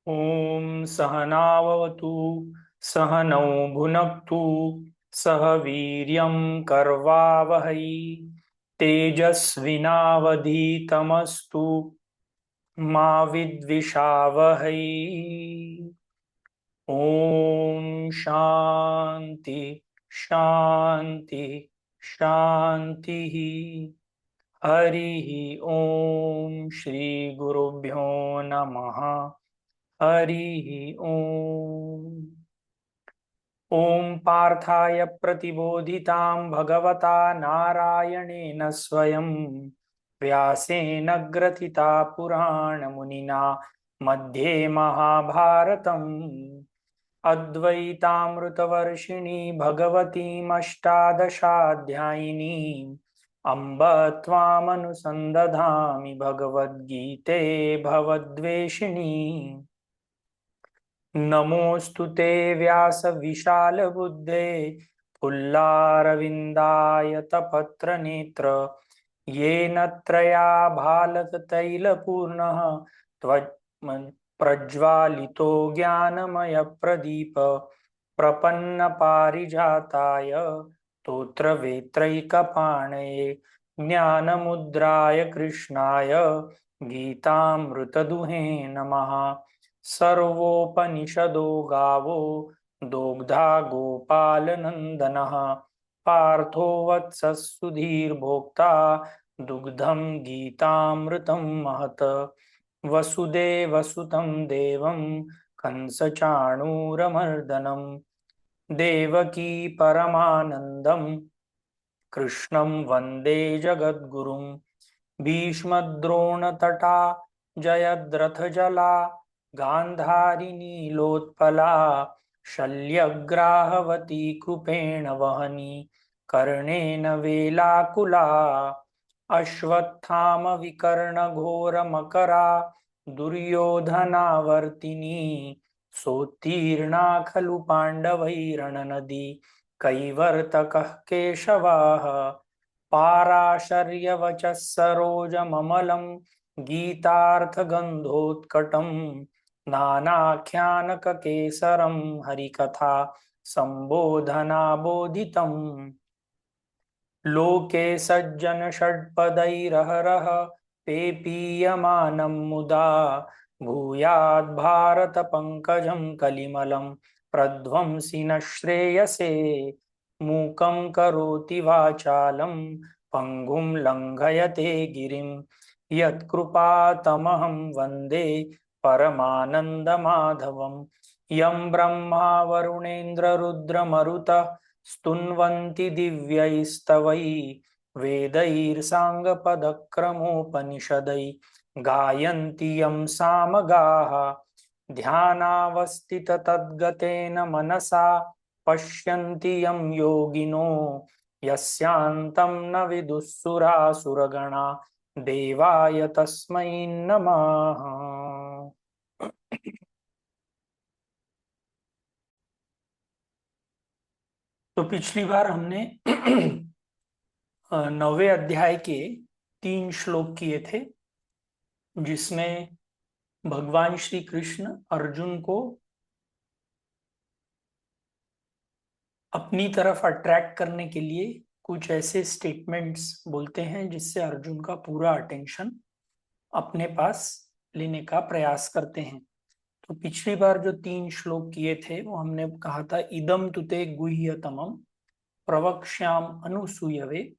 ॐ सहनाववतु सहनौ भुनक्तु सह वीर्यं कर्वावहै तेजस्विनावधीतमस्तु मा विद्विषावहै। ॐ शान्ति शान्ति शान्तिः। हरिः ॐ श्री गुरुभ्यो नमः। हरिः ॐ। ॐ पार्थाय प्रतिबोधितां भगवता नारायणेन स्वयं व्यासेन ग्रथिता पुराणमुनिना मध्ये महाभारतम् अद्वैतामृतवर्षिणी भगवतीमष्टादशाध्यायिनीम् अम्ब त्वामनुसन्दधामि भगवद्गीते भवद्वेषिणी। नमोऽस्तु ते व्यासविशालबुद्धे पुल्लारविन्दायतपत्रनेत्र येन त्रयाभालकतैलपूर्णः प्रज्वालितो ज्ञानमयप्रदीप प्रपन्नपारिजाताय स्तोत्रवेत्रैकपाणये ज्ञानमुद्राय कृष्णाय गीतामृतदुहे नमः। सर्वोपनिषदो गावो दोग्धा गोपालनन्दनः पार्थो वत्सः सुधीर्भोक्ता दुग्धं गीतामृतं महत्। वसुदेवसुतं देवं कंसचाणूरमर्दनं देवकी परमानन्दं कृष्णं वन्दे जगद्गुरुं। भीष्मद्रोणतटा जयद्रथजला गान्धारिनीलोत्पला शल्यग्राहवती कृपेण वहनी कर्णेन वेलाकुला अश्वत्थामविकर्णघोरमकरा दुर्योधनावर्तिनी सोत्तीर्णा खलु पाण्डवैरणनदी कैवर्तकः केशवाः पाराशर्यवचः सरोजममलं गीतार्थगन्धोत्कटं नानाख्यानककेसरं हरिकथा सम्बोधनाबोधितम्। लोके सज्जन षट्पदैरहरः पेपीयमानं मुदा भूयात् भारत पंकजं कलिमलं प्रध्वंसि न श्रेयसे। मूकं करोति वाचालं पंगुं लंघयते गिरिं यत्कृपातमहं वन्दे परमानन्दमाधवं। यं ब्रह्मा वरुणेन्द्ररुद्रमरुतः स्तुन्वन्ति दिव्यैस्तवै वेदैर्साङ्गपदक्रमोपनिषदै गायन्ति यं सामगाः ध्यानावस्थिततद्गतेन मनसा पश्यन्ति यं योगिनो यस्यान्तं न विदुःसुरासुरगणा देवाय तस्मै नमः। तो पिछली बार हमने 9वें अध्याय के 3 श्लोक किए थे, जिसमें भगवान श्री कृष्ण अर्जुन को अपनी तरफ अट्रैक्ट करने के लिए कुछ ऐसे स्टेटमेंट्स बोलते हैं जिससे अर्जुन का पूरा अटेंशन अपने पास लेने का प्रयास करते हैं। तो पिछली बार जो 3 श्लोक किए थे वो हमने कहा था, इदम तुते गुह्यतमम प्रवक्ष्याम अनुसूयवे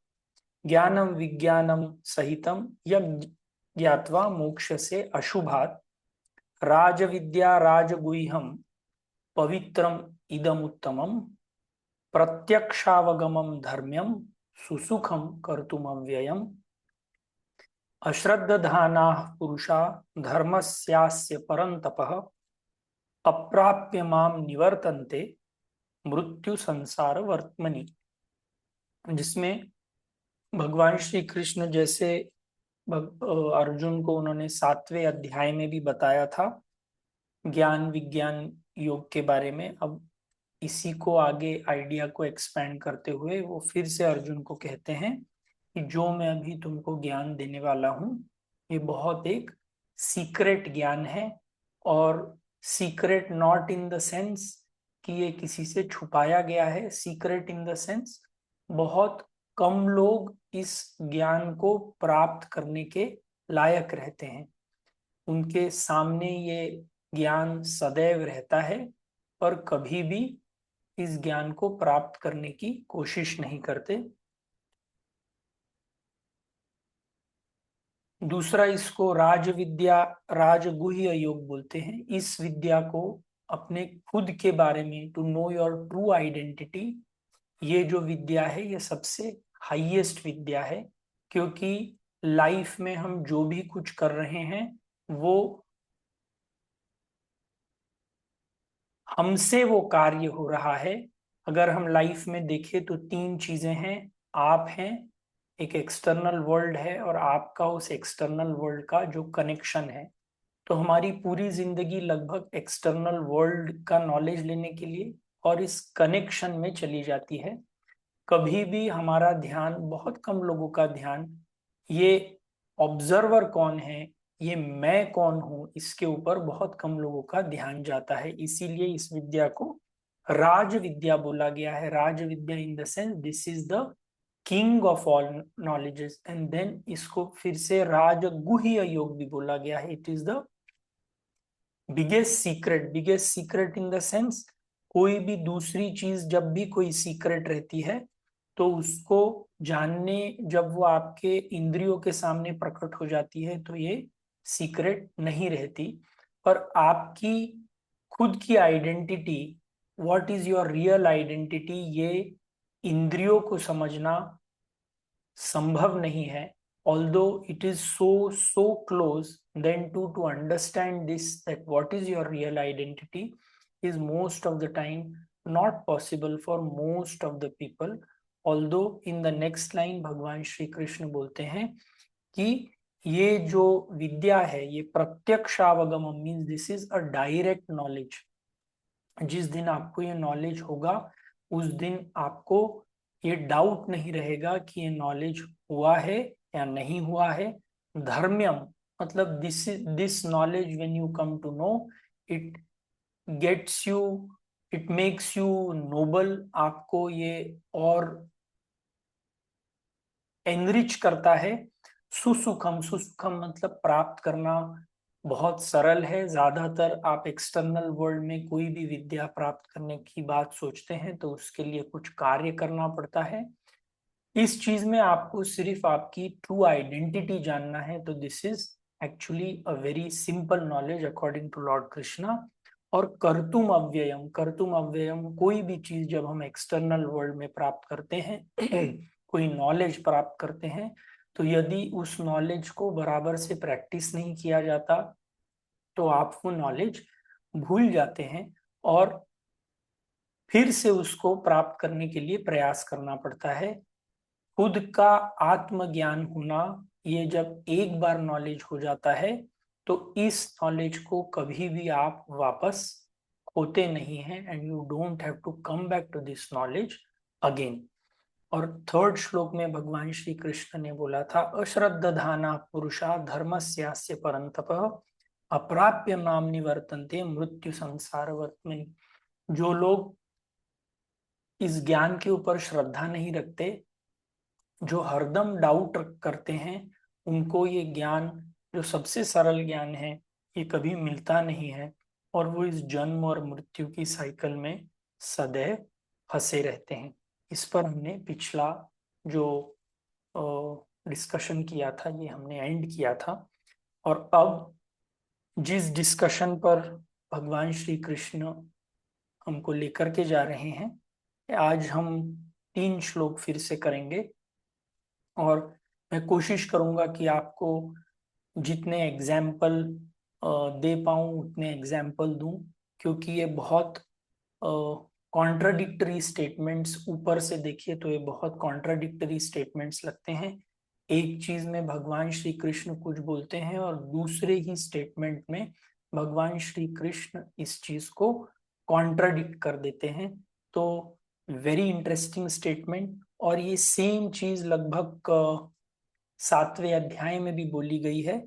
ज्ञानम विज्ञानम सहितम यज्ञ ज्ञात्वा मोक्ष से अशुभात राजविद्या राजगुह्यम पवित्रम इदम उत्तमम प्रत्यक्षावगमम धर्म्यम सुसुखम कर्तुम अव्ययम अश्रद्धधानाः पुरुषा धर्मस्यास्य परन्तपः अप्राप्य माम निवर्तन्ते मृत्यु संसार वर्त्मनि। जिसमें भगवान श्री कृष्ण जैसे अर्जुन को उन्होंने 7वें अध्याय में भी बताया था ज्ञान विज्ञान योग के बारे में। अब इसी को आगे आइडिया को एक्सपेंड करते हुए वो फिर से अर्जुन को कहते हैं कि जो मैं अभी तुमको ज्ञान देने वाला हूँ ये बहुत एक सीक्रेट ज्ञान है और secret not in the sense कि ये किसी से छुपाया गया है, सीक्रेट इन द सेंस बहुत कम लोग इस ज्ञान को प्राप्त करने के लायक रहते हैं, उनके सामने ये ज्ञान सदैव रहता है पर कभी भी इस ज्ञान को प्राप्त करने की कोशिश नहीं करते। दूसरा, इसको राज विद्या, राजगुह्य योग बोलते हैं। इस विद्या को अपने खुद के बारे में, to know your true identity, ये जो विद्या है ये सबसे हाईएस्ट विद्या है, क्योंकि लाइफ में हम जो भी कुछ कर रहे हैं वो हमसे वो कार्य हो रहा है। अगर हम लाइफ में देखें तो तीन चीजें हैं, आप हैं, एक एक्सटर्नल वर्ल्ड है और आपका उस एक्सटर्नल वर्ल्ड का जो कनेक्शन है। तो हमारी पूरी जिंदगी लगभग एक्सटर्नल वर्ल्ड का नॉलेज लेने के लिए और इस कनेक्शन में चली जाती है। कभी भी हमारा ध्यान, बहुत कम लोगों का ध्यान ये ऑब्जर्वर कौन है, ये मैं कौन हूं, इसके ऊपर बहुत कम लोगों का ध्यान जाता है। इसीलिए इस विद्या को राज विद्या बोला गया है। राज विद्या in the sense this is the king of all knowledges, and then इसको फिर से राजगुह्य योग भी बोला गया है। It is the biggest secret, biggest secret in the sense कोई भी दूसरी चीज, जब भी कोई सीक्रेट रहती है तो उसको जानने, जब वो आपके इंद्रियों के सामने प्रकट हो जाती है तो ये सीक्रेट नहीं रहती। पर आपकी खुद की identity, what is your real identity, ये इंद्रियों को समझना संभव नहीं है। Although it is so close, then to understand this, that what is your real identity is most of the time not possible for most of the people. Although in the next line भगवान श्री कृष्ण बोलते हैं कि ये जो विद्या है ये प्रत्यक्षावगम, means this is a direct knowledge. जिस दिन आपको ये नॉलेज होगा उस दिन आपको ये डाउट नहीं रहेगा कि ये नॉलेज हुआ है या नहीं हुआ है। धर्म्यम मतलब this knowledge when you come to know it gets you, it makes you noble, आपको ये और एनरिच करता है। सुसुखम, सुसुखम मतलब प्राप्त करना बहुत सरल है। ज्यादातर आप एक्सटर्नल वर्ल्ड में कोई भी विद्या प्राप्त करने की बात सोचते हैं तो उसके लिए कुछ कार्य करना पड़ता है। इस चीज में आपको सिर्फ आपकी ट्रू आइडेंटिटी जानना है, तो this is actually a very simple knowledge according to lord Krishna. और कर्तुम अव्ययम, कर्तुम अव्ययम, कोई भी चीज जब हम एक्सटर्नल वर्ल्ड में प्राप्त करते हैं कोई नॉलेज प्राप्त करते हैं, तो यदि उस नॉलेज को बराबर से प्रैक्टिस नहीं किया जाता तो आप वो नॉलेज भूल जाते हैं और फिर से उसको प्राप्त करने के लिए प्रयास करना पड़ता है। खुद का आत्मज्ञान होना, ये जब एक बार नॉलेज हो जाता है तो इस नॉलेज को कभी भी आप वापस खोते नहीं हैं, and you don't have to come back to this knowledge again. और थर्ड श्लोक में भगवान श्री कृष्ण ने बोला था, अश्रद्धाना पुरुषा धर्मस्यास्य परंतप अप्राप्य नाम निवर्तन्ते मृत्यु संसार वर्तमनि। जो लोग इस ज्ञान के ऊपर श्रद्धा नहीं रखते, जो हरदम डाउट करते हैं, उनको ये ज्ञान, जो सबसे सरल ज्ञान है, ये कभी मिलता नहीं है और वो इस जन्म और मृत्यु की साइकिल में सदैव फंसे रहते हैं। इस पर हमने पिछला जो डिस्कशन किया था ये हमने एंड किया था। और अब जिस डिस्कशन पर भगवान श्री कृष्ण हमको लेकर के जा रहे हैं, आज हम 3 श्लोक फिर से करेंगे और मैं कोशिश करूंगा कि आपको जितने एग्जाम्पल दे पाऊं उतने एग्जाम्पल दूं, क्योंकि ये बहुत कॉन्ट्राडिक्टरी स्टेटमेंट्स, ऊपर से देखिए तो ये बहुत कॉन्ट्राडिक्टरी स्टेटमेंट्स लगते हैं। एक चीज में भगवान श्री कृष्ण कुछ बोलते हैं और दूसरे ही स्टेटमेंट में भगवान श्री कृष्ण इस चीज को कॉन्ट्राडिक्ट कर देते हैं। तो वेरी इंटरेस्टिंग स्टेटमेंट। और ये सेम चीज लगभग 7वें अध्याय में भी बोली गई है।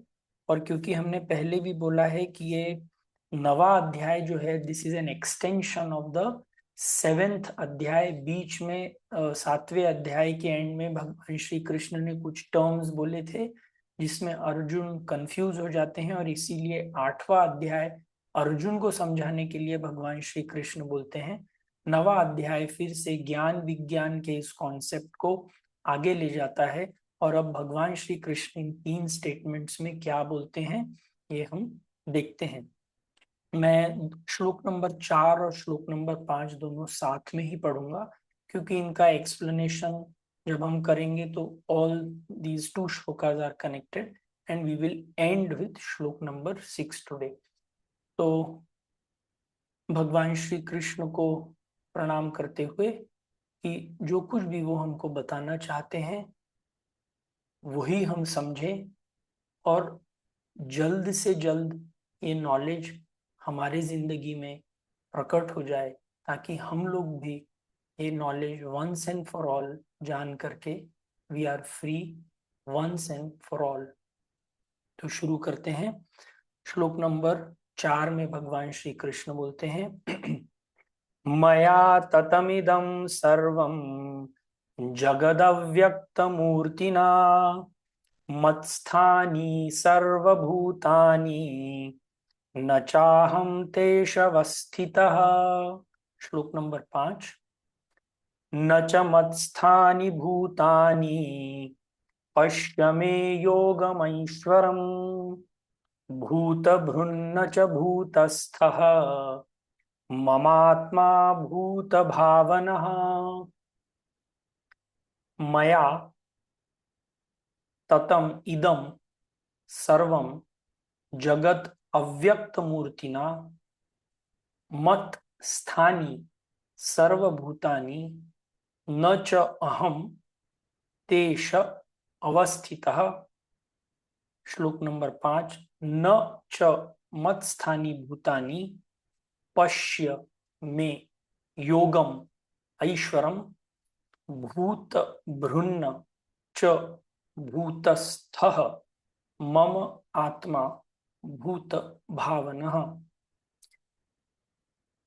और क्योंकि हमने पहले भी बोला है कि ये नवा अध्याय जो है this is an extension of the 7th अध्याय। बीच में 7वें अध्याय के एंड में भगवान श्री कृष्ण ने कुछ टर्म्स बोले थे जिसमें अर्जुन कंफ्यूज हो जाते हैं, और इसीलिए 8वां अध्याय अर्जुन को समझाने के लिए भगवान श्री कृष्ण बोलते हैं। नवा अध्याय फिर से ज्ञान विज्ञान के इस कॉन्सेप्ट को आगे ले जाता है, और अब भगवान श्री कृष्ण इन 3 स्टेटमेंट्स में क्या बोलते हैं ये हम देखते हैं। मैं श्लोक नंबर 4 और श्लोक नंबर 5 दोनों साथ में ही पढ़ूंगा, क्योंकि इनका एक्सप्लेनेशन जब हम करेंगे तो all these 2 shlokas are connected and we will end with श्लोक नंबर 6 टुडे। तो भगवान श्री कृष्ण को प्रणाम करते हुए कि जो कुछ भी वो हमको बताना चाहते हैं वही हम समझें, और जल्द से जल्द ये नॉलेज हमारी जिंदगी में प्रकट हो जाए, ताकि हम लोग भी ये knowledge once and for all जान करके we are free once and for all. तो शुरू करते हैं। श्लोक नंबर 4 में भगवान श्री कृष्ण बोलते हैं मया ततमिदं सर्वं जगदव्यक्तमूर्तिना मत्स्थानि सर्वभूतानि न चाहं तेषवस्थितः। श्लोक नंबर 5। न च मत्स्थानि भूतानि पश्य मे योगमैश्वरम् भूतभृन्न च भूतस्थः ममात्मा भूतभावनः। मया ततम इदं सर्वं जगत अव्यक्त मूर्तिना मत स्थानी सर्वभूतानि न च अहम तेष अवस्थितः। श्लोक नंबर 5। न च मत स्थानी भूतानि पश्य मे योगम ऐश्वरम भूत भृन्न च भूतस्थः मम आत्मा भूत भावनः।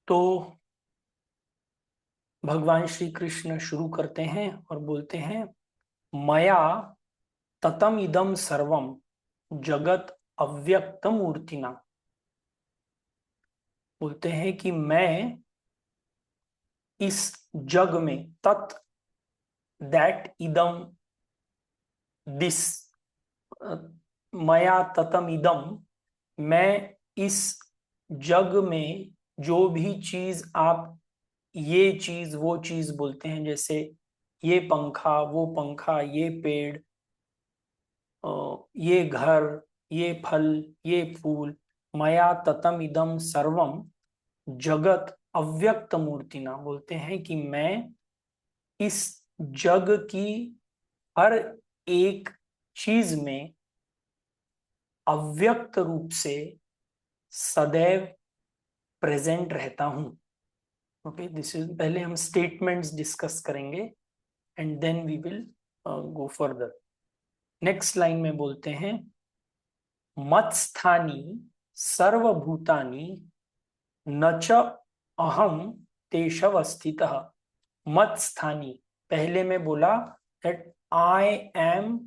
तो भगवान श्री कृष्ण शुरू करते हैं और बोलते हैं मया ततम इदम सर्वम जगत अव्यक्त मूर्तिना। बोलते हैं कि मैं इस जग में, तत् दैट इदम दिस, मया ततम इदम मैं इस जग में जो भी चीज आप ये चीज वो चीज बोलते हैं, जैसे ये पंखा वो पंखा, ये पेड़, ये घर, ये फल, ये फूल, मया ततम इदम सर्वम जगत अव्यक्त मूर्तिना। बोलते हैं कि मैं इस जग की हर एक चीज में अव्यक्त रूप से सदैव प्रेजेंट रहता हूं। ओके, दिस इज, पहले हम स्टेटमेंट्स डिस्कस करेंगे and then we will go further. Next line में बोलते हैं मत्स्थानी सर्वभूतानि न च अहम तेषव स्थितः। मत्स्थानी, पहले में बोला that I am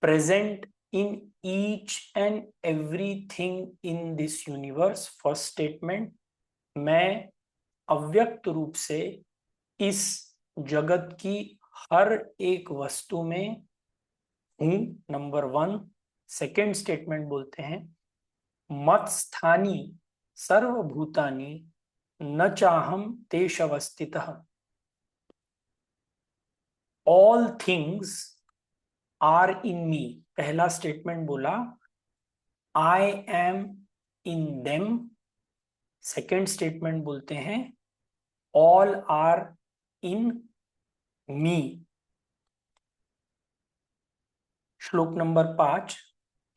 present in each and everything in this universe. First statement, मैं अव्यक्त रूप से इस जगत की हर एक वस्तु में हूं, नंबर 1। सेकेंड स्टेटमेंट बोलते हैं मत्स्थानी सर्वभूतानि न चाहम तेषवस्थितः। ऑल थिंग्स आर इन मी। पहला स्टेटमेंट बोला आई am in them. Second statement बोलते हैं ऑल आर इन मी। श्लोक नंबर 5।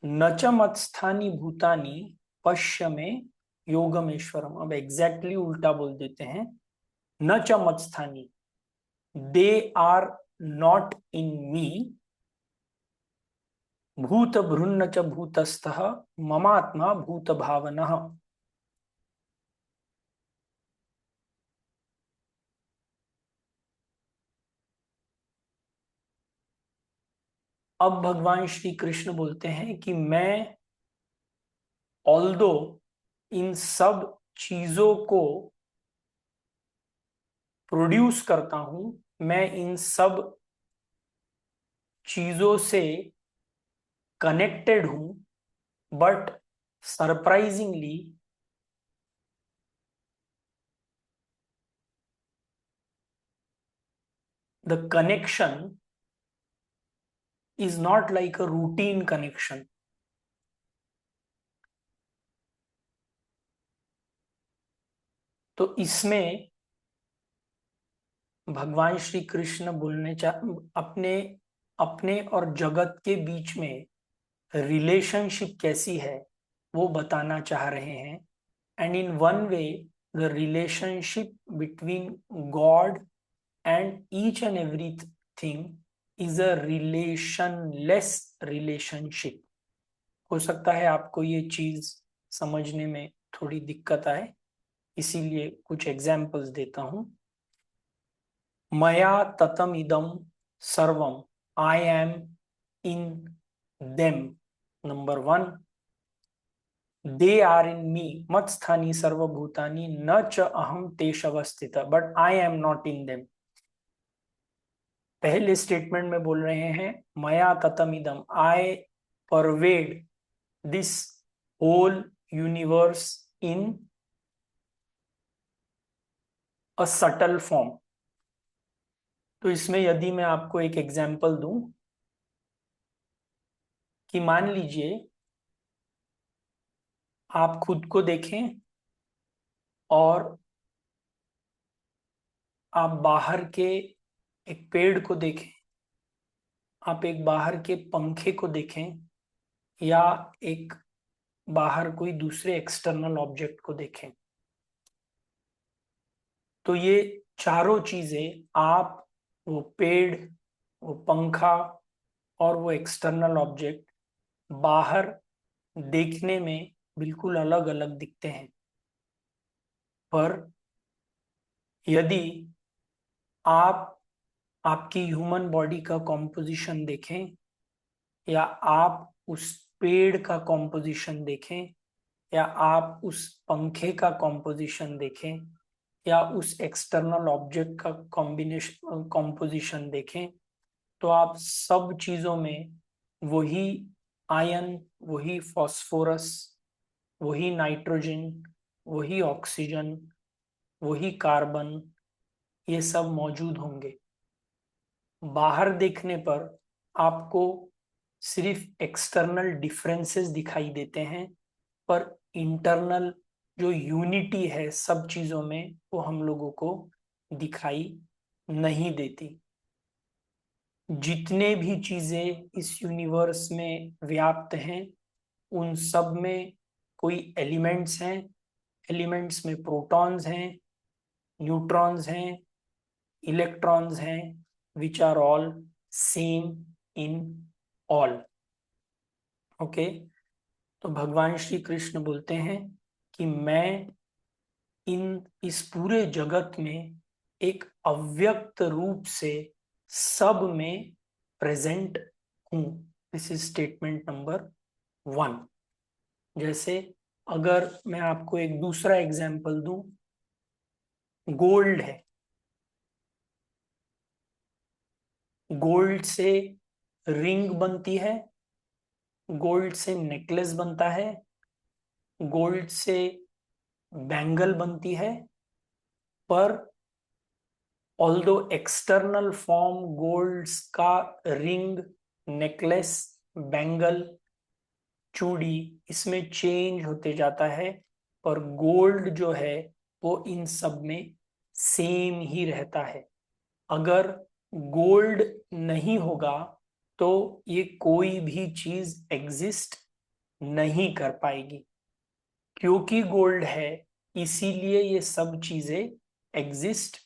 न च मत्स्थानी भूतानी पश्य में योगमेश्वरम। अब एग्जैक्टली उल्टा बोल देते हैं, न च मत्स्थानी, दे आर नॉट इन मी, भूत भृन्न च भूतस्थः ममात्मा भूत भावनः। अब भगवान श्री कृष्ण बोलते हैं कि मैं ऑल्दो इन सब चीजों को प्रोड्यूस करता हूं, मैं इन सब चीजों से कनेक्टेड हूं, but surprisingly the connection is not like a routine connection. तो इसमें भगवान श्री कृष्ण बोलने अपने अपने और जगत के बीच में रिलेशनशिप कैसी है वो बताना चाह रहे हैं। And in one way the relationship between God and each and everything is a relationless relationship. हो सकता है आपको ये चीज समझने में थोड़ी दिक्कत आए, इसीलिए कुछ एग्जाम्पल्स देता हूं। मया ततम इदम सर्वम, I am in them, number one. They are in me, मत स्थानी सर्वभूतानि न च अहम तेष अवस्थित, but I am not in them. पहले स्टेटमेंट में बोल रहे हैं मया ततम इदम, I pervade this whole universe in a subtle form. तो इसमें यदि मैं आपको एक एग्जांपल दूं कि मान लीजिए आप खुद को देखें और आप बाहर के एक पेड़ को देखें, आप एक बाहर के पंखे को देखें, या एक बाहर कोई दूसरे एक्सटर्नल ऑब्जेक्ट को देखें। तो ये चारों चीजें, आप, वो पेड़, वो पंखा और वो एक्सटर्नल ऑब्जेक्ट, बाहर देखने में बिल्कुल अलग अलग दिखते हैं। पर यदि आप आपकी ह्यूमन बॉडी का कॉम्पोजिशन देखें, या आप उस पेड़ का कॉम्पोजिशन देखें, या आप उस पंखे का कॉम्पोजिशन देखें, या उस एक्सटर्नल ऑब्जेक्ट का कॉम्बिनेशन कॉम्पोजिशन देखें, तो आप सब चीजों में वही आयन, वही फास्फोरस, वही नाइट्रोजन, वही ऑक्सीजन, वही कार्बन, ये सब मौजूद होंगे। बाहर देखने पर आपको सिर्फ एक्सटर्नल डिफरेंसेस दिखाई देते हैं, पर इंटरनल जो यूनिटी है सब चीजों में वो हम लोगों को दिखाई नहीं देती। जितने भी चीजें इस यूनिवर्स में व्याप्त हैं उन सब में कोई एलिमेंट्स हैं, एलिमेंट्स में प्रोटॉन्स हैं, न्यूट्रॉन्स हैं, इलेक्ट्रॉन्स हैं, which are all same in all. Okay, तो भगवान श्री कृष्ण बोलते हैं कि मैं इस पूरे जगत में एक अव्यक्त रूप से सब में प्रेजेंट हूं। This is statement number one. जैसे अगर मैं आपको एक दूसरा एग्जांपल दूं, गोल्ड है, गोल्ड से रिंग बनती है, गोल्ड से नेकलेस बनता है, गोल्ड से बैंगल बनती है, पर ऑल्दो एक्सटर्नल फॉर्म गोल्ड्स का रिंग, नेकलेस, बैंगल, चूड़ी इसमें चेंज होते जाता है, पर गोल्ड जो है वो इन सब में सेम ही रहता है। अगर गोल्ड नहीं होगा तो ये कोई भी चीज एग्जिस्ट नहीं कर पाएगी। क्योंकि गोल्ड है इसीलिए ये सब चीजें एग्जिस्ट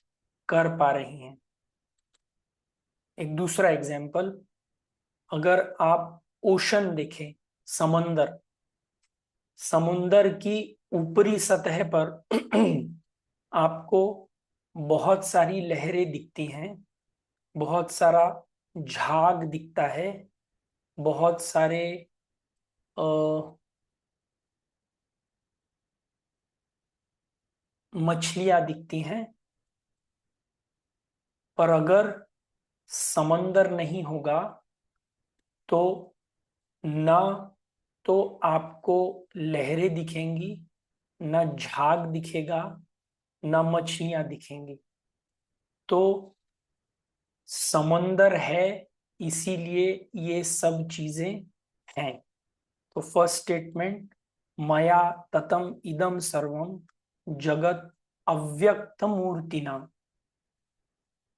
कर पा रही हैं। एक दूसरा एग्जाम्पल, अगर आप ओशन देखें, समंदर, समुंदर की ऊपरी सतह पर आपको बहुत सारी लहरें दिखती हैं, बहुत सारा झाग दिखता है, बहुत सारे मछलियां दिखती हैं। पर अगर समंदर नहीं होगा तो ना तो आपको लहरें दिखेंगी, ना झाग दिखेगा, ना मछलियां दिखेंगी। तो समंदर है, इसीलिए ये सब चीजें हैं। तो फर्स्ट स्टेटमेंट, मया ततम इदम सर्वम जगत अव्यक्त मूर्तिना,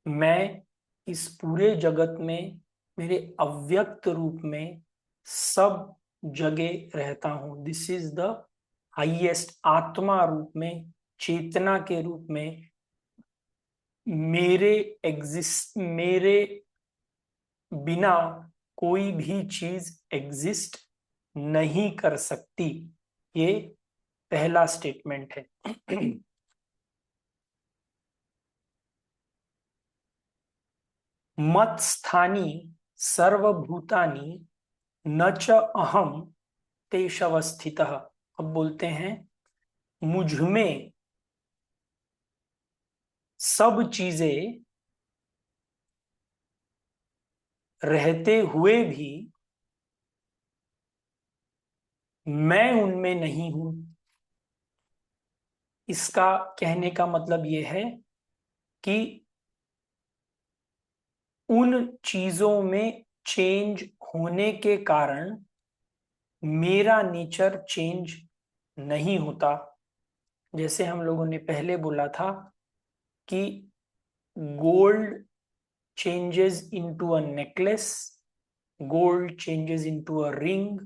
मैं इस पूरे जगत में मेरे अव्यक्त रूप में सब जगह रहता हूं। दिस इज द हाईएस्ट, आत्मा रूप में, चेतना के रूप में मेरे बिना कोई भी चीज एग्जिस्ट नहीं कर सकती। ये पहला स्टेटमेंट है। मत स्थानी सर्वभूतानि न च अहम तेषवस्थितः। अब बोलते हैं, मुझ में सब चीजें रहते हुए भी मैं उनमें नहीं हूं। इसका कहने का मतलब यह है कि उन चीजों में चेंज होने के कारण मेरा नेचर चेंज नहीं होता। जैसे हम लोगों ने पहले बोला था कि gold changes into a necklace, gold changes into a ring,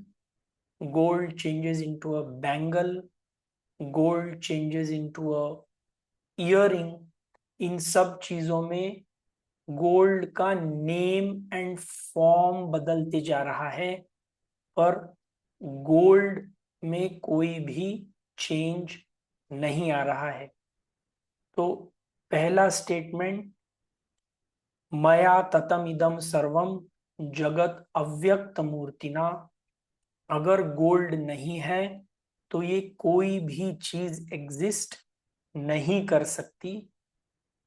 gold changes into a bangle, gold changes into a earring. इन सब चीजों में गोल्ड का नेम एंड फॉर्म बदलते जा रहा है, पर गोल्ड में कोई भी चेंज नहीं आ रहा है। तो पहला स्टेटमेंट, मया ततम इदम सर्वम जगत अव्यक्त मूर्तिना, अगर गोल्ड नहीं है तो ये कोई भी चीज एग्जिस्ट नहीं कर सकती।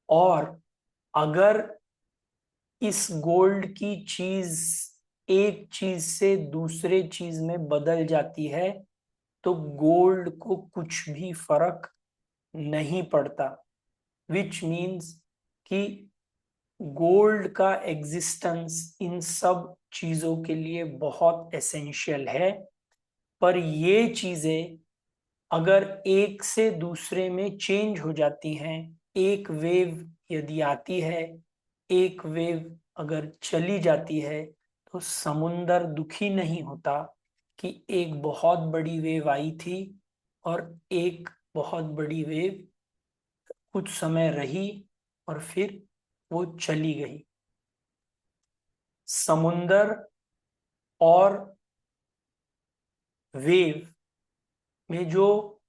और अगर इस गोल्ड की चीज एक चीज से दूसरे चीज में बदल जाती है तो गोल्ड को कुछ भी फर्क नहीं पड़ता। विच मीन्स कि गोल्ड का एग्जिस्टेंस इन सब चीजों के लिए बहुत एसेंशियल है। पर ये चीजें अगर एक से दूसरे में चेंज हो जाती हैं, एक वेव यदि आती है, एक वेव अगर चली जाती है, तो समुंदर दुखी नहीं होता कि एक बहुत बड़ी वेव आई थी और एक बहुत बड़ी वेव कुछ समय रही और फिर वो चली गई। समुंदर और वेव में जो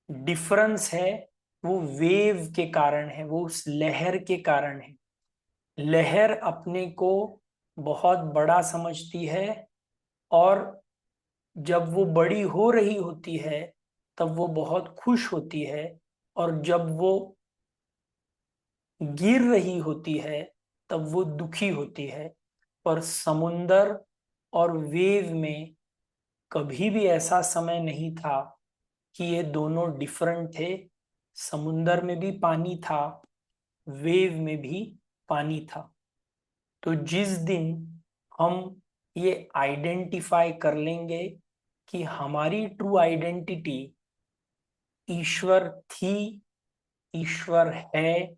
डिफरेंस है वो वेव के कारण है, वो उस लहर के कारण है। लहर अपने को बहुत बड़ा समझती है और जब वो बड़ी हो रही होती है तब वो बहुत खुश होती है, और जब वो गिर रही होती है तब वो दुखी होती है। पर समुंदर और वेव में कभी भी ऐसा समय नहीं था कि ये दोनों डिफरेंट थे। समुंदर में भी पानी था, वेव में भी पानी था। तो जिस दिन हम ये आइडेंटिफाई कर लेंगे कि हमारी ट्रू आइडेंटिटी ईश्वर थी, ईश्वर है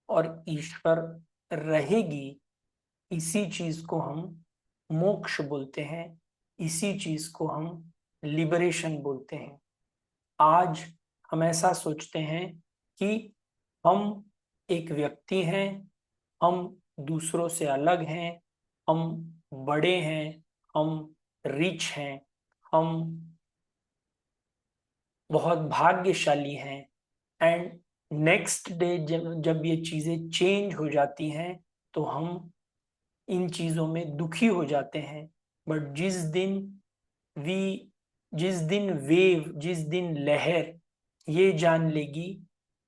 और ईश्वर रहेगी, इसी चीज को हम मोक्ष बोलते हैं, इसी चीज को हम लिबरेशन बोलते हैं। आज हम ऐसा सोचते हैं कि हम एक व्यक्ति हैं, हम दूसरों से अलग हैं, हम बड़े हैं, हम रिच हैं, हम बहुत भाग्यशाली हैं। एंड नेक्स्ट डे जब जब ये चीजें चेंज हो जाती हैं तो हम इन चीजों में दुखी हो जाते हैं। बट वी जिस दिन वेव, जिस दिन लहर ये जान लेगी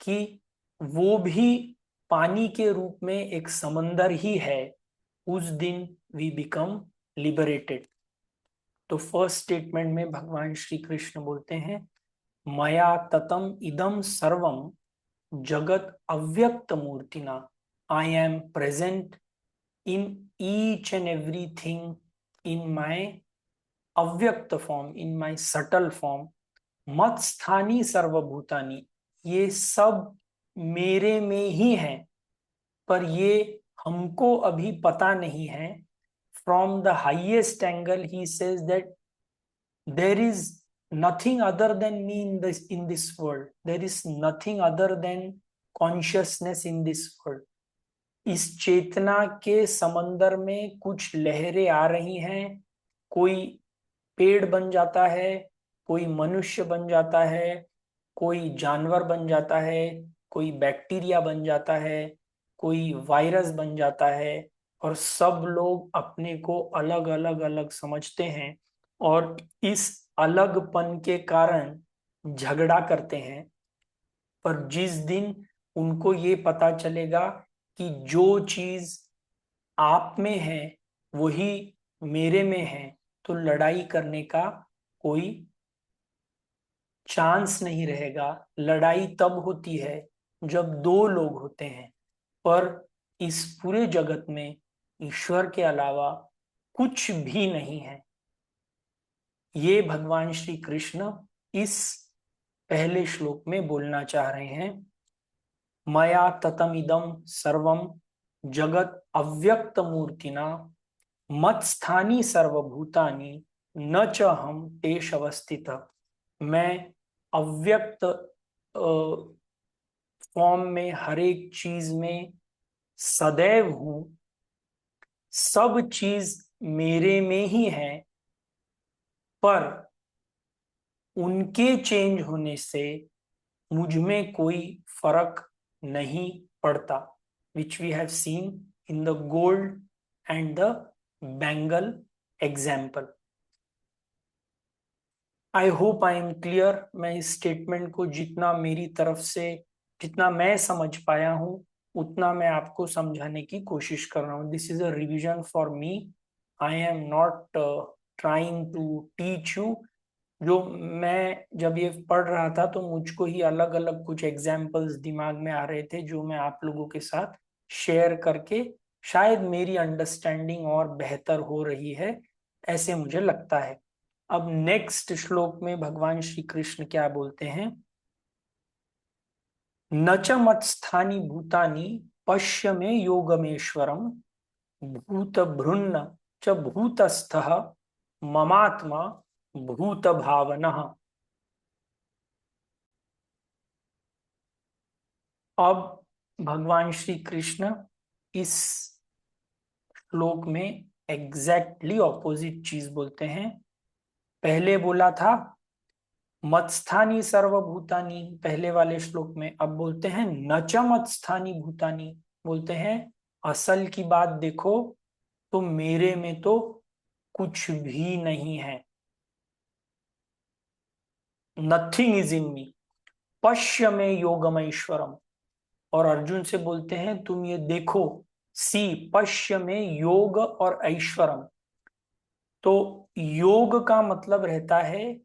कि वो भी पानी के रूप में एक समंदर ही है, उस दिन वी बिकम लिबरेटेड। तो फर्स्ट स्टेटमेंट में भगवान श्री कृष्ण बोलते हैं, मया ततम इदम सर्वम जगत अव्यक्त मूर्तिना, I am present in each and everything in my अव्यक्त form, in my subtle form, मत स्थानी सर्वभूतानी, ये सब मेरे में ही है, पर ये हमको अभी पता नहीं है। From the highest angle he says that there is nothing other than me in this world, there is nothing other than consciousness in this world। इस चेतना के समंदर में कुछ लहरें आ रही हैं, कोई पेड़ बन जाता है, कोई मनुष्य बन जाता है, कोई जानवर बन जाता है, कोई बैक्टीरिया बन जाता है, कोई वायरस बन जाता है, और सब लोग अपने को अलग अलग अलग समझते हैं और इस अलगपन के कारण झगड़ा करते हैं। पर जिस दिन उनको ये पता चलेगा कि जो चीज आप में है वही मेरे में है, तो लड़ाई करने का कोई चांस नहीं रहेगा। लड़ाई तब होती है जब दो लोग होते हैं, पर इस पूरे जगत में ईश्वर के अलावा कुछ भी नहीं है। ये भगवान श्री कृष्ण इस पहले श्लोक में बोलना चाह रहे हैं। मया ततमिदं सर्वम जगत अव्यक्त मूर्तिना मत्स्थानी सर्वभूतानि न च हम तेष अवस्थित। मैं अव्यक्त फॉर्म में हर एक चीज में सदैव हूं, सब चीज मेरे में ही है, पर उनके चेंज होने से मुझ में कोई फर्क नहीं पड़ता, which we have seen in the gold and the bangle example. I hope I am clear. मैं इस स्टेटमेंट को जितना मेरी तरफ से, जितना मैं समझ पाया हूं, उतना मैं आपको समझाने की कोशिश कर रहा हूं। This is a revision for me, I am not trying to teach you. जो मैं जब ये पढ़ रहा था तो मुझको ही अलग अलग कुछ एग्जाम्पल्स दिमाग में आ रहे थे, जो मैं आप लोगों के साथ शेयर करके शायद मेरी अंडरस्टैंडिंग और बेहतर हो रही है, ऐसे मुझे लगता है। अब नेक्स्ट श्लोक में भगवान श्री कृष्ण क्या बोलते हैं, न च मत्स्थानि भूतानि पश्य में योगमेश्वरम भूत भृन्न च भूतस्थः ममात्मा भूत भावनः। अब भगवान श्री कृष्ण इस श्लोक में एग्जैक्टली ऑपोजिट चीज बोलते हैं। पहले बोला था मत्स्थानी सर्वभूतानी पहले वाले श्लोक में, अब बोलते हैं न च मत्स्थानी भूतानी। बोलते हैं असल की बात देखो तो मेरे में तो कुछ भी नहीं है, नथिंग इज इन मी, पश्य में योगमैश्वरम। और अर्जुन से बोलते हैं तुम ये देखो, सी, पश्य में योग और ऐश्वरम। तो योग का मतलब रहता है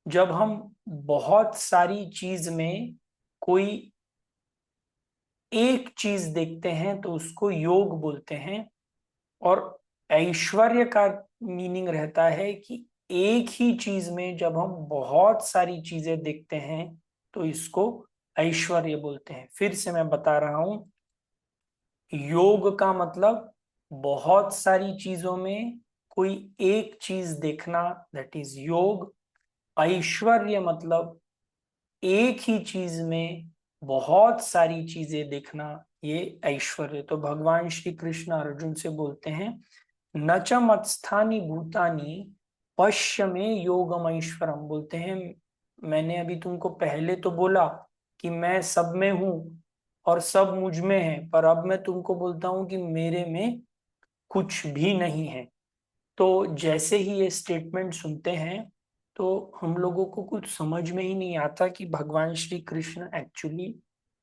जब हम बहुत सारी चीज में कोई एक चीज देखते हैं तो उसको योग बोलते हैं। और ऐश्वर्य का मीनिंग रहता है कि एक ही चीज में जब हम बहुत सारी चीजें देखते हैं तो इसको ऐश्वर्य बोलते हैं। फिर से मैं बता रहा हूं, योग का मतलब बहुत सारी चीजों में कोई एक चीज देखना, दैट इज योग। ऐश्वर्य मतलब एक ही चीज में बहुत सारी चीजें देखना, ये ऐश्वर्य। तो भगवान श्री कृष्ण अर्जुन से बोलते हैं न च मत्स्थानि भूतानि पश्य में योगम ऐश्वरम बोलते हैं। मैंने अभी तुमको पहले तो बोला कि मैं सब में हूं और सब मुझ में है, पर अब मैं तुमको बोलता हूं कि मेरे में कुछ भी नहीं है। तो जैसे ही ये स्टेटमेंट सुनते हैं तो हम लोगों को कुछ समझ में ही नहीं आता कि भगवान श्री कृष्ण एक्चुअली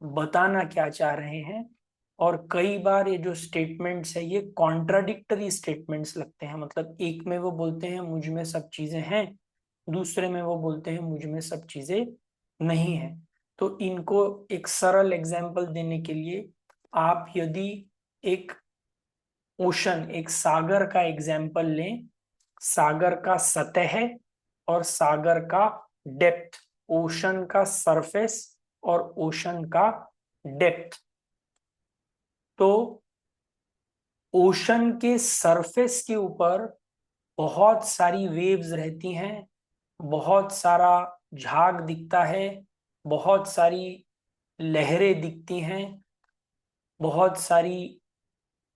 बताना क्या चाह रहे हैं। और कई बार ये जो स्टेटमेंट्स है ये कॉन्ट्राडिक्टरी स्टेटमेंट्स लगते हैं। मतलब एक में वो बोलते हैं मुझ में सब चीजें हैं, दूसरे में वो बोलते हैं मुझ में सब चीजें नहीं है। तो इनको एक सरल एग्जाम्पल देने के लिए आप यदि एक ओशन, एक सागर का एग्जाम्पल लें, सागर का सतह और सागर का डेप्थ, ओशन का सरफेस और ओशन का डेप्थ। तो ओशन के सरफेस के ऊपर बहुत सारी वेव्स रहती हैं, बहुत सारा झाग दिखता है, बहुत सारी लहरें दिखती हैं, बहुत सारी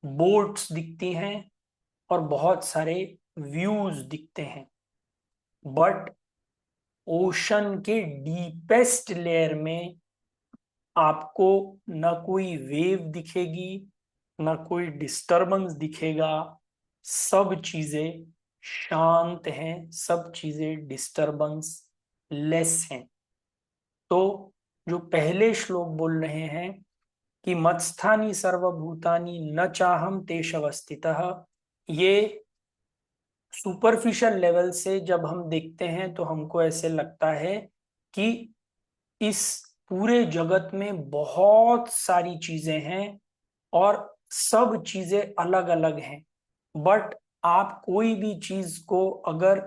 बोट्स दिखती हैं और बहुत सारे व्यूज दिखते हैं। बट ओशन के डीपेस्ट लेयर में आपको न कोई वेव दिखेगी, न कोई डिस्टरबेंस दिखेगा। सब चीजें शांत हैं, सब चीजें डिस्टरबेंस लेस हैं। तो जो पहले श्लोक बोल रहे हैं कि मत्स्थानि सर्वभूतानि न चाहम तेषवस्थितः, ये सुपरफिशियल लेवल से जब हम देखते हैं तो हमको ऐसे लगता है कि इस पूरे जगत में बहुत सारी चीजें हैं और सब चीजें अलग अलग हैं। बट आप कोई भी चीज को अगर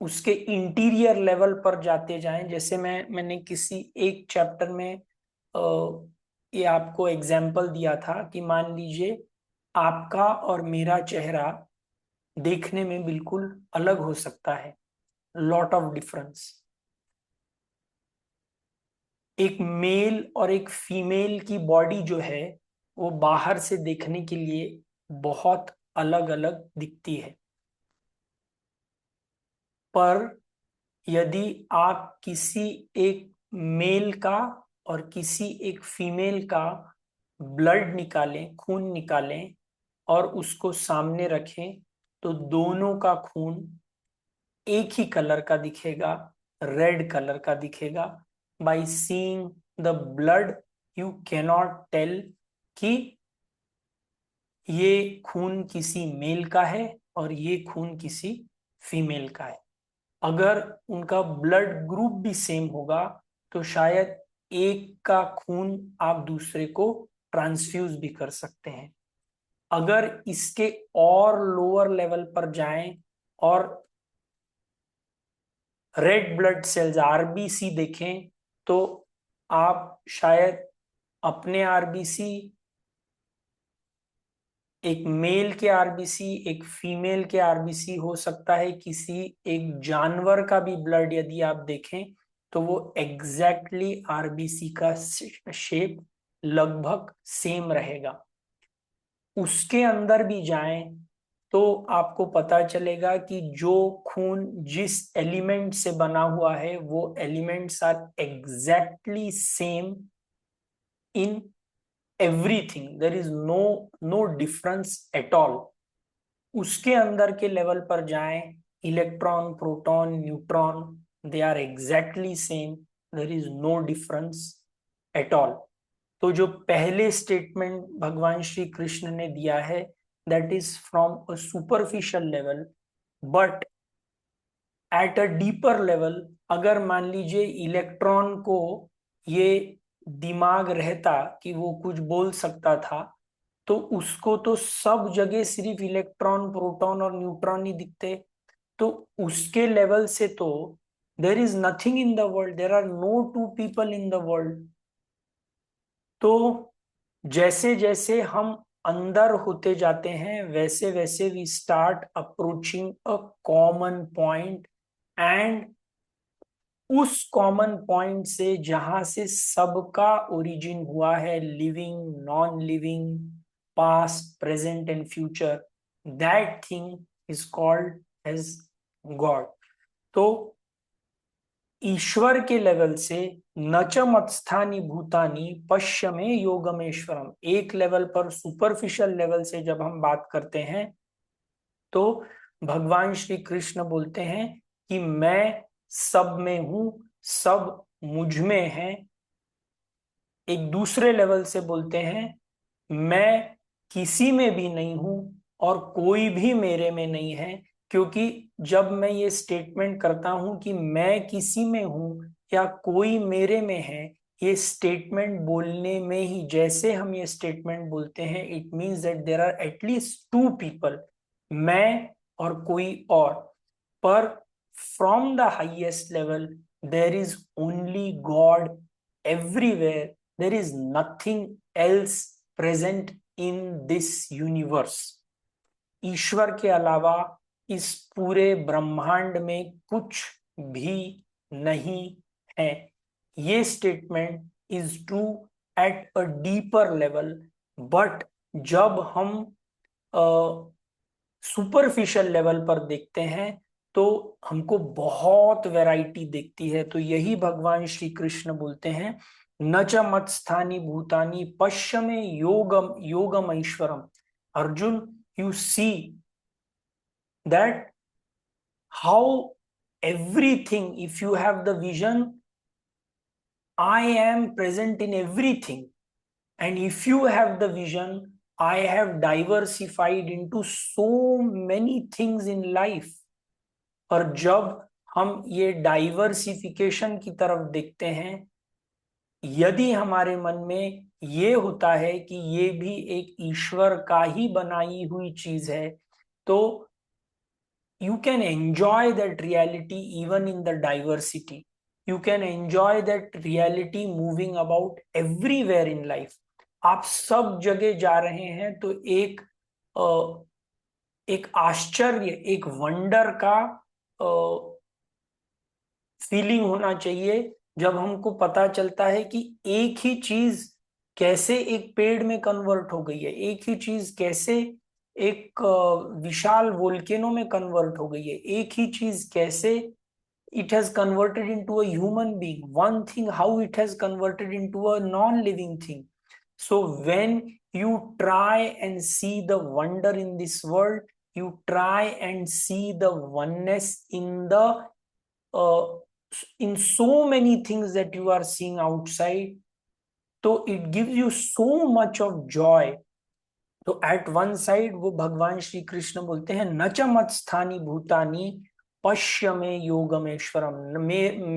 उसके इंटीरियर लेवल पर जाते जाएं, जैसे मैंने किसी एक चैप्टर में ये आपको एग्जाम्पल दिया था कि मान लीजिए आपका और मेरा चेहरा देखने में बिल्कुल अलग हो सकता है, लॉट ऑफ डिफरेंस। एक मेल और एक फीमेल की बॉडी जो है वो बाहर से देखने के लिए बहुत अलग अलग दिखती है। पर यदि आप किसी एक मेल का और किसी एक फीमेल का ब्लड निकालें, खून निकालें और उसको सामने रखें, तो दोनों का खून एक ही कलर का दिखेगा, रेड कलर का दिखेगा। By seeing the blood you cannot tell कि ये खून किसी मेल का है और ये खून किसी फीमेल का है। अगर उनका ब्लड ग्रुप भी सेम होगा तो शायद एक का खून आप दूसरे को ट्रांसफ्यूज भी कर सकते हैं। अगर इसके और लोअर लेवल पर जाएं और रेड ब्लड सेल्स आरबीसी देखें तो आप शायद अपने आरबीसी, एक मेल के आरबीसी, एक फीमेल के आरबीसी, हो सकता है किसी एक जानवर का भी ब्लड यदि आप देखें तो वो एग्जैक्टली आरबीसी का शेप लगभग सेम रहेगा। उसके अंदर भी जाएं तो आपको पता चलेगा कि जो खून जिस एलिमेंट से बना हुआ है वो elements are exactly same in everything, there is no difference at all. उसके अंदर के लेवल पर जाएं, electron, proton, neutron, they are exactly same, there is no difference at all. तो जो पहले स्टेटमेंट भगवान श्री कृष्ण ने दिया है that is from a superficial level, but at a deeper level अगर मान लीजिए इलेक्ट्रॉन को ये दिमाग रहता कि वो कुछ बोल सकता था, तो उसको तो सब जगह सिर्फ इलेक्ट्रॉन, प्रोटॉन और न्यूट्रॉन ही दिखते। तो उसके लेवल से तो there is nothing in the world, there are no two people in the world. तो जैसे जैसे हम अंदर होते जाते हैं वैसे वैसे we start approaching a common point, and उस कॉमन पॉइंट से जहां से सबका ओरिजिन हुआ है, living, non living, past, present and future, that thing is called as God. तो ईश्वर के लेवल से न च मत्स्थानी भूतानी पश्य में योगमेश्वरम, एक लेवल पर सुपरफिशियल लेवल से जब हम बात करते हैं तो भगवान श्री कृष्ण बोलते हैं कि मैं सब में हूं, सब मुझ में है। एक दूसरे लेवल से बोलते हैं मैं किसी में भी नहीं हूं और कोई भी मेरे में नहीं है। क्योंकि जब मैं ये स्टेटमेंट करता हूं कि मैं किसी में हूं या कोई मेरे में है, ये स्टेटमेंट बोलने में ही, जैसे हम ये स्टेटमेंट बोलते हैं, it means that there are at least two people, मैं और कोई और। पर from the highest level there is only God everywhere, there is nothing else present in this universe। ईश्वर के अलावा इस पूरे ब्रह्मांड में कुछ भी नहीं है। ये statement is true at a deeper level, but जब हम सुपरफिशियल लेवल पर देखते हैं तो हमको बहुत वैरायटी दिखती है। तो यही भगवान श्री कृष्ण बोलते हैं न च मत्स्थानी भूतानी पश्य में योगम योगम ईश्वरम। Arjun, you see that how everything, if you have the vision, I am present in everything, and if you have the vision, I have diversified into so many things in life। और जब हम ये डाइवर्सिफिकेशन की तरफ देखते हैं, यदि हमारे मन में ये होता है कि ये भी एक ईश्वर का ही बनाई हुई चीज है, तो you can enjoy that reality even in the diversity। You can enjoy that reality moving about everywhere in life। आप सब जगह जा रहे हैं तो एक आश्चर्य, एक वंडर का फीलिंग होना चाहिए जब हमको पता चलता है कि एक ही चीज कैसे एक पेड़ में कन्वर्ट हो गई है, एक ही चीज कैसे एक विशाल वोल्केनो में कन्वर्ट हो गई है, एक ही चीज कैसे it has converted into a human being, one thing how it has converted into a non-living thing। So when you try and see the wonder in this world, you try and see the oneness uh, in so many things that you are seeing outside, so it gives you so much of joy। तो eight one side वो भगवान श्री कृष्ण बोलते हैं न च मत्स्थानी भूतानी पश्य में योगमेश्वरम,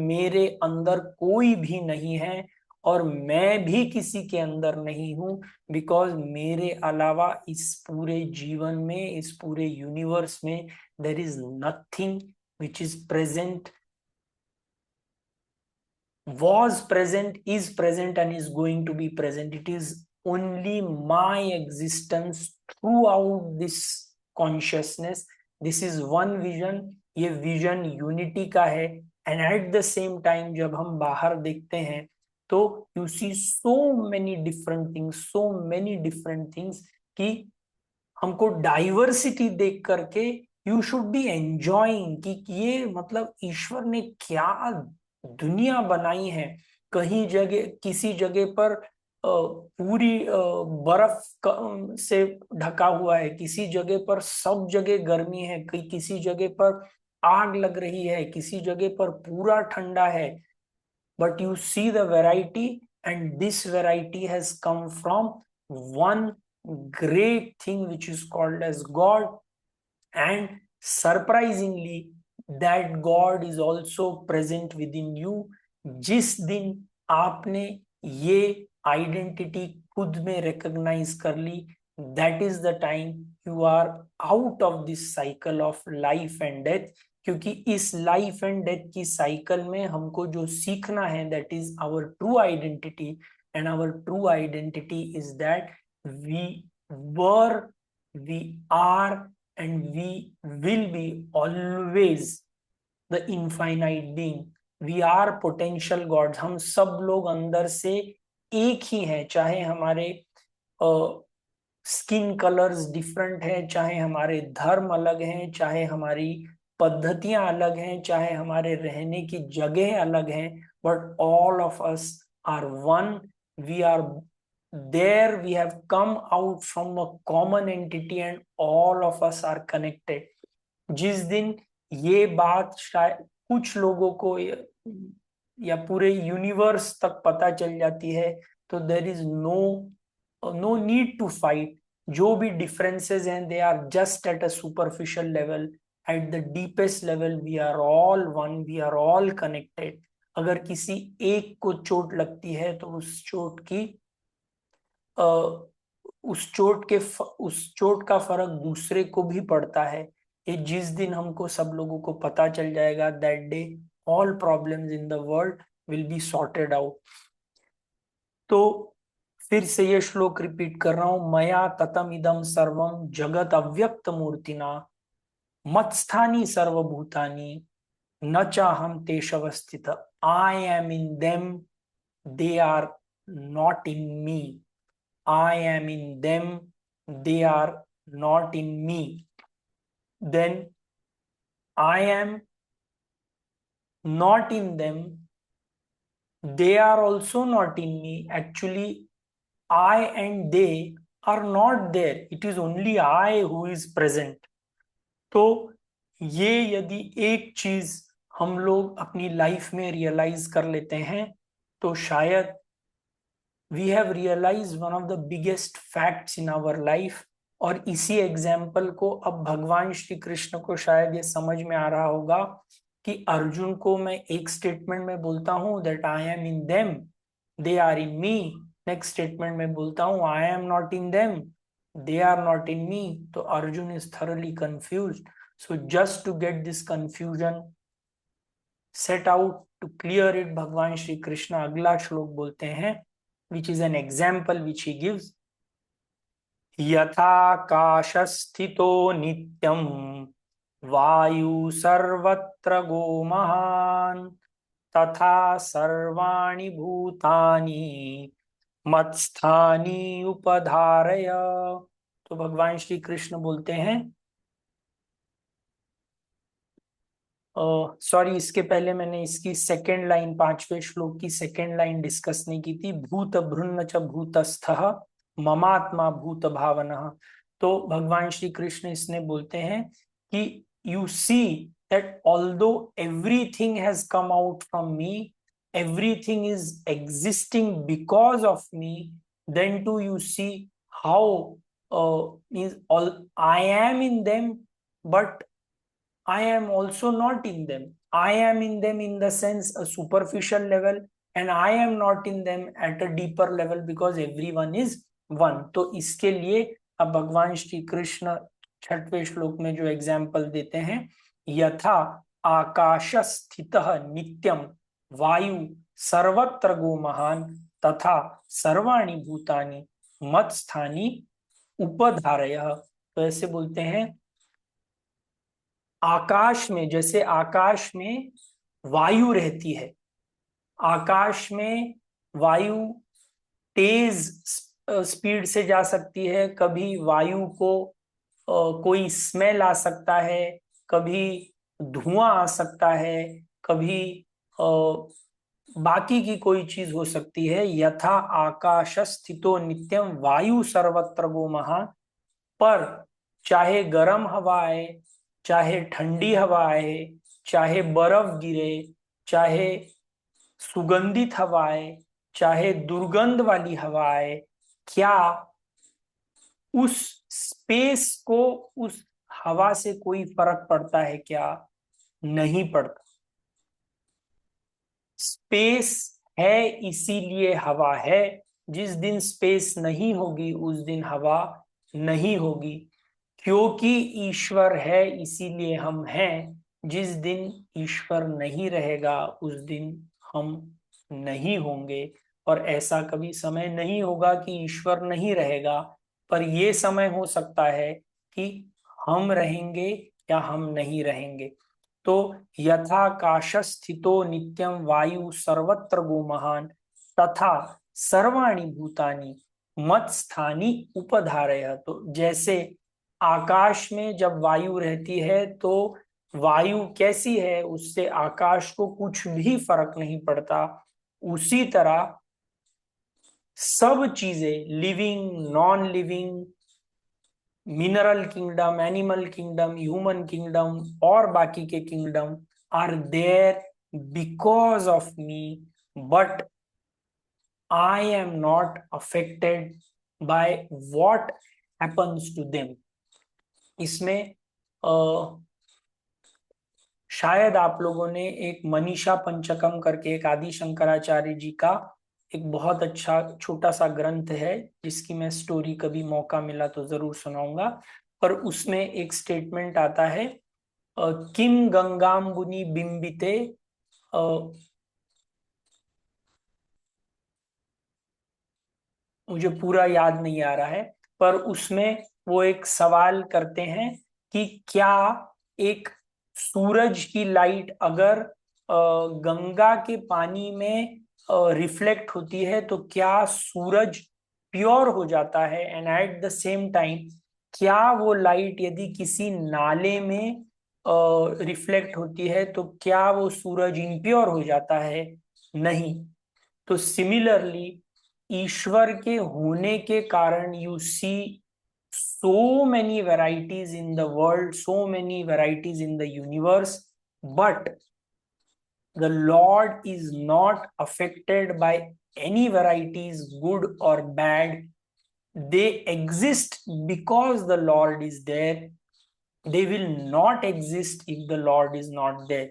मेरे अंदर कोई भी नहीं है और मैं भी किसी के अंदर नहीं हूं, बिकॉज मेरे अलावा इस पूरे जीवन में, इस पूरे यूनिवर्स में there is nothing which is present, was present, is present, and is going to be present। It is only my existence throughout this consciousness। This is one vision। ये विजन यूनिटी का है। And at the same time जब हम बाहर देखते हैं तो you see so many different things, so many different things, कि हमको डाइवर्सिटी देख करके यू शुड बी एंजॉइंग कि ये मतलब ईश्वर ने क्या दुनिया बनाई है। कहीं जगह, किसी जगह पर पूरी बर्फ से ढका हुआ है, किसी जगह पर सब जगह गर्मी है, किसी जगह पर आग लग रही है, किसी जगह पर पूरा ठंडा है। But you see the variety, and this variety has come from one great thing which is called as God। and surprisingly that God is also present within you। जिस दिन आपने ये आइडेंटिटी खुद में रिकॉग्नाइज कर ली, that is the time you are out of this cycle of life and death. क्योंकि इस लाइफ एंड डेथ की साइकिल में हमको जो सीखना है, that is our true identity. And our true identity is that we were, we are, and we will be always the infinite being। we are potential gods। हम सब लोग अंदर से एक ही हैं, चाहे हमारे स्किन कलर्स डिफरेंट है, चाहे हमारे धर्म अलग हैं, चाहे हमारी पद्धतियां अलग हैं, चाहे हमारे रहने की जगह अलग हैं, but all of us are one. We are there, we have come out from a common entity and all of us are connected. जिस दिन ये बात शायद कुछ लोगों को या पूरे यूनिवर्स तक पता चल जाती है, तो there is no need to fight. जो भी डिफरेंसेस हैं, they are just at a superficial level. At the deepest level we are all one, we are all connected. अगर किसी एक को चोट लगती है तो उस चोट की उस चोट का फर्क दूसरे को भी पड़ता है. ये जिस दिन हमको सब लोगों को पता चल जाएगा, that day all problems in the world will be sorted out. तो फिर से ये श्लोक रिपीट कर रहा हूं. मया ततम इदम सर्वम जगत अव्यक्त मूर्तिना मत्स्थानी सर्वभूतानि न चाहम तेषवस्थित. I am in them, they are not in me. I am in them, they are not in me. Then I am not in them, they are also not in me. Actually, I and they are not there. It is only I who is present. तो ये यदि एक चीज हम लोग अपनी life में realise कर लेते हैं, तो शायद we have realized one of the biggest facts in our life. और इसी एग्जाम्पल को अब भगवान श्री कृष्ण को शायद ये समझ में आ रहा होगा कि अर्जुन को मैं एक स्टेटमेंट में बोलता हूं that I am in them, they are in me. Next statement में बोलता हूं I am not in them, they are not in me. तो Arjun is thoroughly confused. So just to get this confusion set out, to clear it, भगवान श्री कृष्ण अगला श्लोक बोलते हैं, which is an example which he gives. यथाकाशस्थितो नित्यं वायु सर्वत्र गो महान् तथा सर्वाणि भूतानि मत्स्थानि उपधारय. तो भगवान श्री कृष्ण बोलते हैं, सॉरी इसके पहले मैंने इसकी सेकेंड लाइन, पांचवें श्लोक की सेकेंड लाइन डिस्कस नहीं की थी. भूत भृन्न च भूतस्थः ममात्मा भूत भावनः. तो भगवान श्री कृष्ण इसने बोलते हैं कि you see that although everything has come out from me, everything is existing because of me, then too you see how means all I am in them, but I am also not in them. I am in them in the sense a superficial level, and I am not in them at a deeper level because everyone is one. तो इसके लिए अब भगवान श्री कृष्ण छठवें श्लोक में जो example देते हैं, यथा आकाश स्थित नित्यम वायु सर्वत्र गो महान तथा सर्वाणि भूतानि मत्स्थानि उपधारय. तो ऐसे बोलते हैं, आकाश में, जैसे आकाश में वायु रहती है, आकाश में वायु तेज स्पीड से जा सकती है. कभी वायु को कोई स्मेल आ सकता है, कभी धुआं आ सकता है, कभी बाकी की कोई चीज हो सकती है. यथा आकाश स्थितो नित्यम वायु सर्वत्र गो महान. पर चाहे गर्म हवा आए, चाहे ठंडी हवा आए, चाहे बर्फ गिरे, चाहे सुगंधित हवा आए, चाहे दुर्गंध वाली हवा आए, क्या उस स्पेस को उस हवा से कोई फर्क पड़ता है? क्या नहीं पड़ता. स्पेस है इसीलिए हवा है. जिस दिन स्पेस नहीं होगी उस दिन हवा नहीं होगी. क्योंकि ईश्वर है इसीलिए हम हैं. जिस दिन ईश्वर नहीं रहेगा उस दिन हम नहीं होंगे. और ऐसा कभी समय नहीं होगा कि ईश्वर नहीं रहेगा, पर यह समय हो सकता है कि हम रहेंगे या हम नहीं रहेंगे. तो यथाकाश स्थितो नित्यम वायु सर्वत्र गो महान तथा सर्वाणि भूतानि मत स्थानी उपधारय। तो जैसे आकाश में जब वायु रहती है तो वायु कैसी है, उससे आकाश को कुछ भी फर्क नहीं पड़ता। उसी तरह सब चीजें, living, non living, mineral kingdom, animal kingdom, human kingdom और बाकी के kingdom are there because of me, but I am not affected by what happens to them। इसमें शायद आप लोगों ने एक मनीषा पंचकम करके एक आदि शंकराचार्य जी का एक बहुत अच्छा छोटा सा ग्रंथ है, जिसकी मैं स्टोरी कभी मौका मिला तो जरूर सुनाऊंगा। पर उसमें एक स्टेटमेंट आता है, किम गंगाम्बुनि बिंबिते, मुझे पूरा याद नहीं आ रहा है, पर उसमें वो एक सवाल करते हैं कि क्या एक सूरज की लाइट अगर गंगा के पानी में रिफ्लेक्ट होती है तो क्या सूरज प्योर हो जाता है, and at the same time क्या वो लाइट यदि किसी नाले में रिफ्लेक्ट होती है तो क्या वो सूरज इम्प्योर हो जाता है? नहीं। तो सिमिलरली ईश्वर के होने के कारण you see so many varieties in the world, so many varieties in the universe, but the Lord is not affected by any varieties, good or bad. They exist because the Lord is there. They will not exist if the Lord is not there।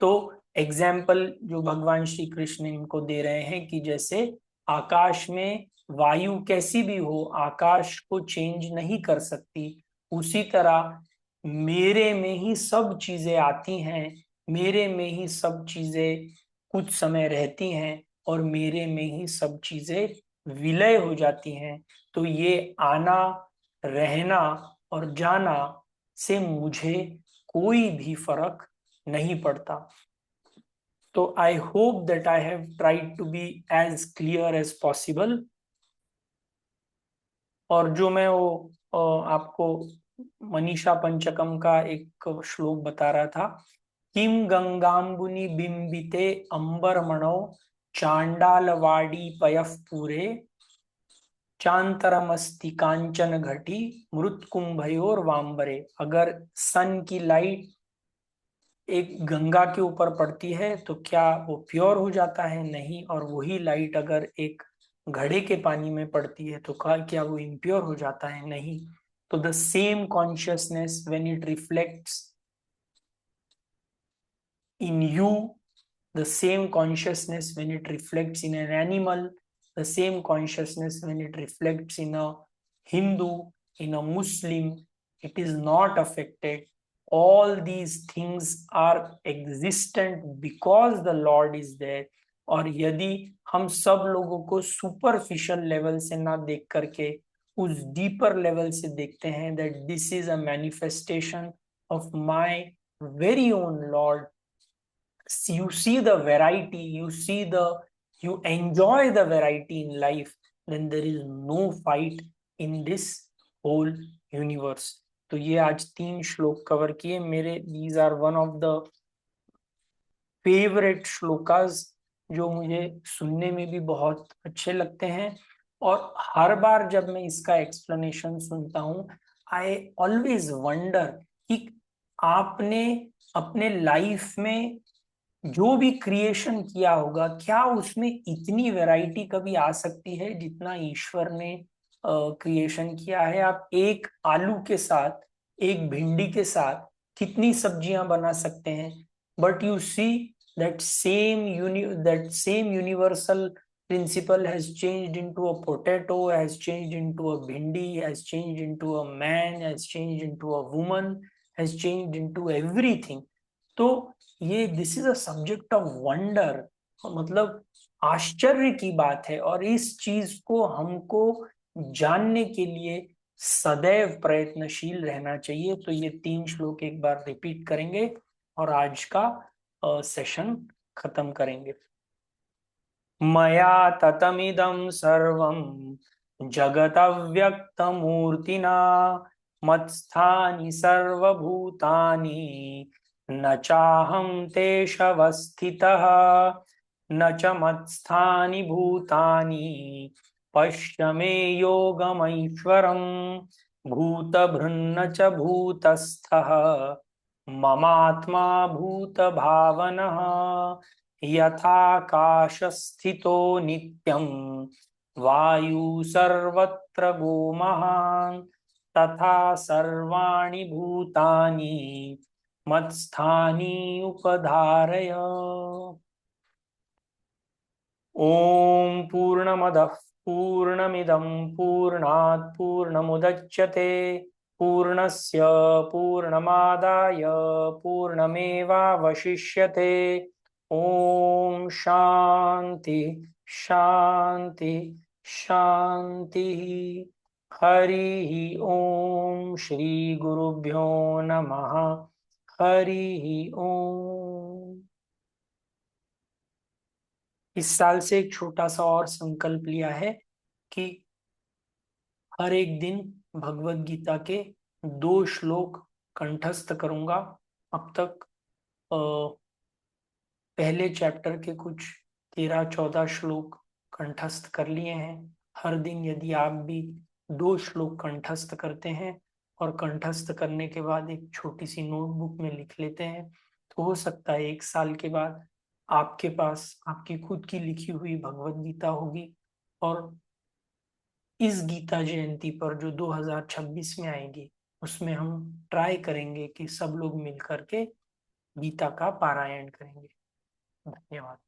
तो example जो भगवान श्री कृष्ण इनको दे रहे हैं कि जैसे आकाश में वायु कैसी भी हो, आकाश को चेंज नहीं कर सकती, उसी तरह मेरे में ही सब चीजें आती हैं, मेरे में ही सब चीजें कुछ समय रहती हैं और मेरे में ही सब चीजें विलय हो जाती हैं। तो ये आना, रहना और जाना से मुझे कोई भी फर्क नहीं पड़ता। तो I hope that I have tried to be as clear as possible. और जो मैं वो आपको मनीषा पंचकम का एक श्लोक बता रहा था, किम गंगाम्बुनि बिंबिते अंबरमणो चांडालवाड़ी पयः पूरे चांतरमस्ति कांचन घटी मृत्कुंभयोर वांबरे। अगर सन की लाइट एक गंगा के ऊपर पड़ती है तो क्या वो प्योर हो जाता है? नहीं। और वही लाइट अगर एक घड़े के पानी में पड़ती है तो क्या वो इम्प्योर हो जाता है? नहीं। तो the same consciousness when it reflects in you, the same consciousness when it reflects in an animal, the same consciousness when it reflects in a Hindu, in a Muslim, it is not affected. All these things are existent because the Lord is there। और यदि हम सब लोगों को superficial level से ना देख करके उस डीपर लेवल से देखते हैं, that this is a manifestation of my very own Lord, you see the variety, you enjoy the variety in life, then there is no fight in this whole universe। तो ये आज 3 श्लोक cover किए मेरे। these are one of the favorite shlokas जो मुझे सुनने में भी बहुत अच्छे लगते हैं। और हर बार जब मैं इसका एक्सप्लेनेशन सुनता हूँ, आई ऑलवेज वंडर कि आपने अपने लाइफ में जो भी क्रिएशन किया होगा, क्या उसमें इतनी वैरायटी कभी आ सकती है जितना ईश्वर ने क्रिएशन किया है? आप एक आलू के साथ, एक भिंडी के साथ कितनी सब्जियां बना सकते हैं, but you see that same universal principle has changed into a potato, has changed into a bhindi, has changed into a man, has changed into a woman, has changed into everything। तो ये this is a subject of wonder, मतलब आश्चर्य की बात है। और इस चीज को हमको जानने के लिए सदैव प्रयत्नशील रहना चाहिए। तो ये 3 श्लोक एक बार रिपीट करेंगे और आज का सेशन खत्म करेंगे। मया ततमिदं सर्वं जगदव्यक्तमूर्तिना मत्स्थानि सर्वभूतानि न चाहं तेषवस्थितः न च मत्स्थानि भूतानि पश्य मे योगमैश्वरम् भूतभृन्न च भूतस्थः ममात्मा भूतभावनः यथाकाशस्थितो नित्यं वायु सर्वत्र गोमहान् तथा सर्वाणि भूतानि मत्स्थानि उपधारय। ओम पूर्णमदः पूर्णमिदं पूर्णात् पूर्णमुदच्यते पूर्णस्य पूर्णमादाय पूर्णमेवावशिष्यते। ओम शांति शांति शांति। हरि ओम श्री गुरुभ्यो नमः। हरि ओम। इस साल से एक छोटा सा और संकल्प लिया है कि हर एक दिन भगवत गीता के 2 श्लोक कंठस्थ करूंगा। अब तक पहले चैप्टर के कुछ 13-14 श्लोक कंठस्थ कर लिए हैं। हर दिन यदि आप भी 2 श्लोक कंठस्थ करते हैं और कंठस्थ करने के बाद एक छोटी सी नोटबुक में लिख लेते हैं, तो हो सकता है 1 साल के बाद आपके पास आपकी खुद की लिखी हुई भगवत गीता होगी। और इस गीता जयंती पर जो 2026 में आएगी, उसमें हम ट्राई करेंगे कि सब लोग मिलकर के गीता का पारायण करेंगे। धन्यवाद।